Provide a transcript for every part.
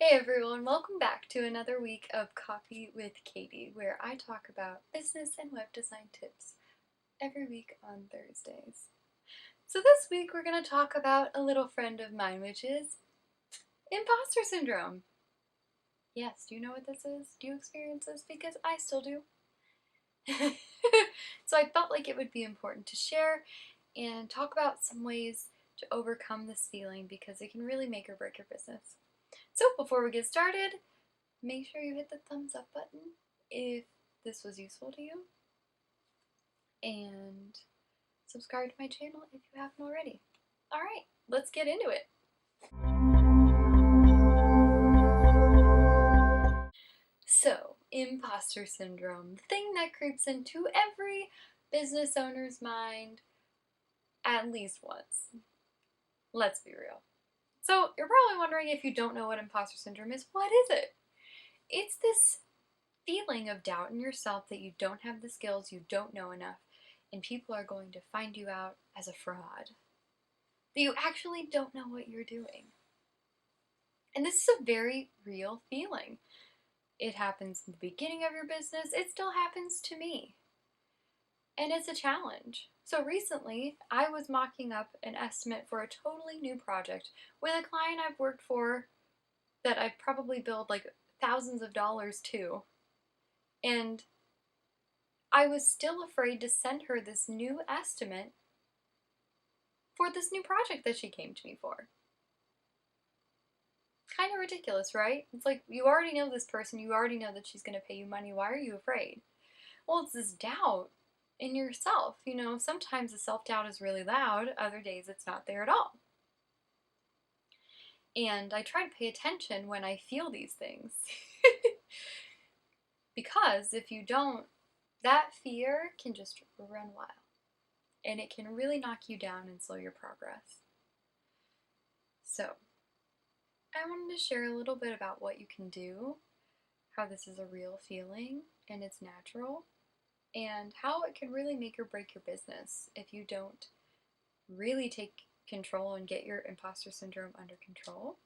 Hey everyone, welcome back to another week of Coffee with Katie, where I talk about business and web design tips every week on Thursdays. So this week we're going to talk about a little friend of mine, which is imposter syndrome. Yes, do you know what this is? Do you experience this? Because I still do. So I felt like it would be important to share and talk about some ways to overcome this feeling because it can really make or break your business. So before we get started, make sure you hit the thumbs up button if this was useful to you, and subscribe to my channel if you haven't already. Alright, let's get into it. So, imposter syndrome, the thing that creeps into every business owner's mind at least once. Let's be real. So, you're probably wondering, if you don't know what imposter syndrome is, what is it? It's this feeling of doubt in yourself that you don't have the skills, you don't know enough, and people are going to find you out as a fraud. That you actually don't know what you're doing. And this is a very real feeling. It happens in the beginning of your business, it still happens to me. And it's a challenge. So recently, I was mocking up an estimate for a totally new project with a client I've worked for that I've probably billed like thousands of dollars to. And I was still afraid to send her this new estimate for this new project that she came to me for. Kind of ridiculous, right? It's like, you already know this person, you already know that she's going to pay you money, why are you afraid? Well, it's this doubt in yourself. You know, sometimes the self-doubt is really loud, other days it's not there at all. And I try to pay attention when I feel these things. Because if you don't, that fear can just run wild. And it can really knock you down and slow your progress. So, I wanted to share a little bit about what you can do, how this is a real feeling and it's natural, and how it can really make or break your business if you don't really take control and get your imposter syndrome under control,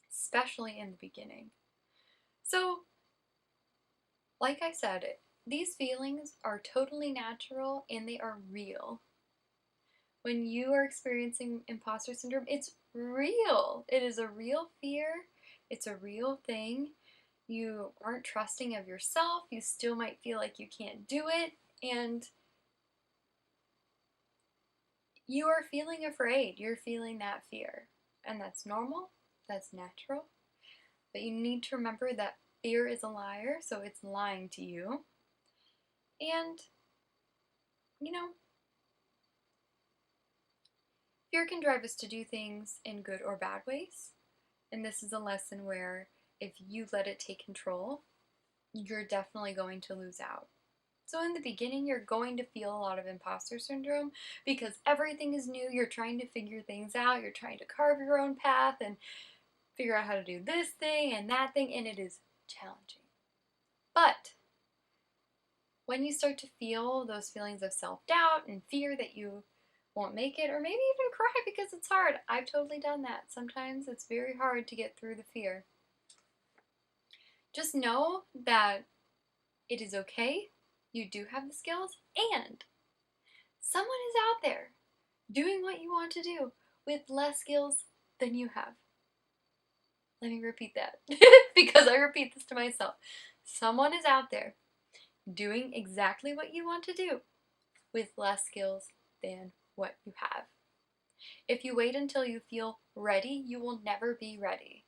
especially in the beginning. So, like I said, these feelings are totally natural and they are real. When you are experiencing imposter syndrome, it's real. It is a real fear. It's a real thing. You aren't trusting of yourself. You still might feel like you can't do it. And you are feeling afraid. You're feeling that fear. And that's normal. That's natural. But you need to remember that fear is a liar, so it's lying to you. And, you know, fear can drive us to do things in good or bad ways. And this is a lesson where if you let it take control, you're definitely going to lose out. So in the beginning, you're going to feel a lot of imposter syndrome because everything is new. You're trying to figure things out. You're trying to carve your own path and figure out how to do this thing and that thing, and it is challenging. But when you start to feel those feelings of self-doubt and fear that you won't make it, or maybe even cry because it's hard. I've totally done that. Sometimes it's very hard to get through the fear. Just know that it is okay. You do have the skills, and someone is out there doing what you want to do with less skills than you have. Let me repeat that because I repeat this to myself. Someone is out there doing exactly what you want to do with less skills than what you have. If you wait until you feel ready, you will never be ready.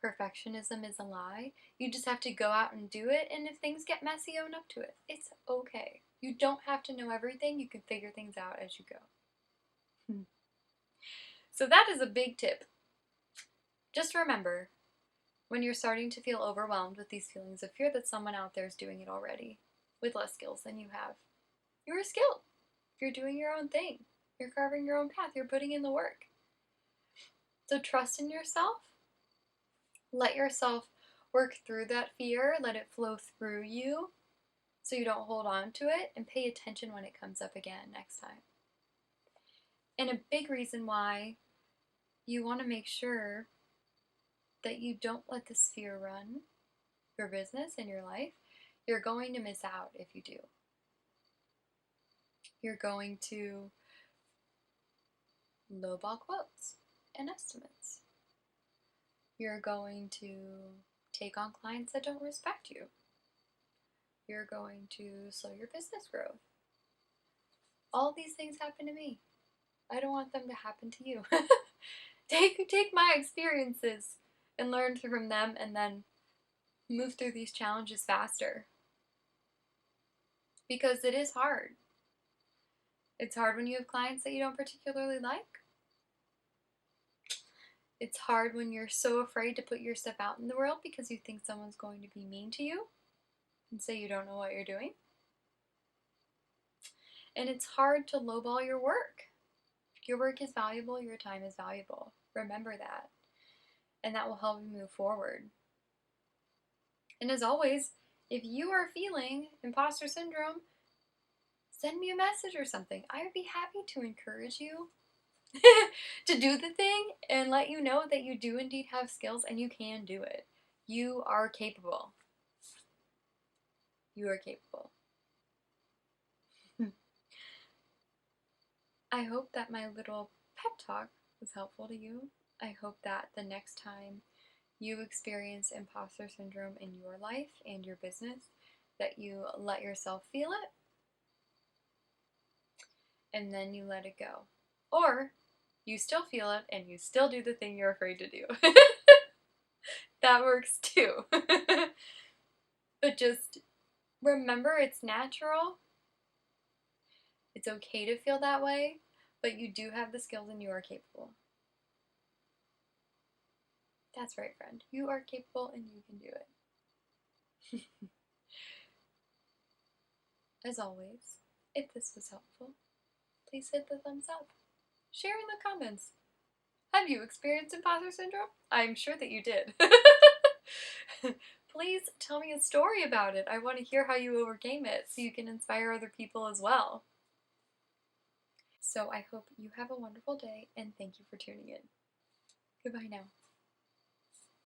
Perfectionism is a lie. You just have to go out and do it, and if things get messy, own up to it. It's okay. You don't have to know everything. You can figure things out as you go. So that is a big tip. Just remember, when you're starting to feel overwhelmed with these feelings of fear, that someone out there is doing it already with less skills than you have. You're skilled. You're doing your own thing. You're carving your own path. You're putting in the work. So trust in yourself. Let yourself work through that fear. Let it flow through you so you don't hold on to it, and pay attention when it comes up again next time. And a big reason why you want to make sure that you don't let this fear run your business and your life, you're going to miss out if you do. You're going to lowball quotes and estimates. You're going to take on clients that don't respect you. You're going to slow your business growth. All these things happen to me. I don't want them to happen to you. Take my experiences and learn from them, and then move through these challenges faster. Because it is hard. It's hard when you have clients that you don't particularly like. It's hard when you're so afraid to put your stuff out in the world because you think someone's going to be mean to you and say you don't know what you're doing. And it's hard to lowball your work. Your work is valuable, your time is valuable. Remember that. And that will help you move forward. And as always, if you are feeling imposter syndrome, send me a message or something. I would be happy to encourage you to do the thing and let you know that you do indeed have skills and you can do it. You are capable. You are capable. I hope that my little pep talk was helpful to you. I hope that the next time you experience imposter syndrome in your life and your business, that you let yourself feel it and then you let it go. Or you still feel it and you still do the thing you're afraid to do. That works too. But just remember, it's natural. It's okay to feel that way, but you do have the skills and you are capable. That's right, friend. You are capable and you can do it. As always, if this was helpful, please hit the thumbs up. Share in the comments. Have you experienced imposter syndrome? I'm sure that you did. Please tell me a story about it. I want to hear how you overcame it so you can inspire other people as well. So I hope you have a wonderful day and thank you for tuning in. Goodbye now.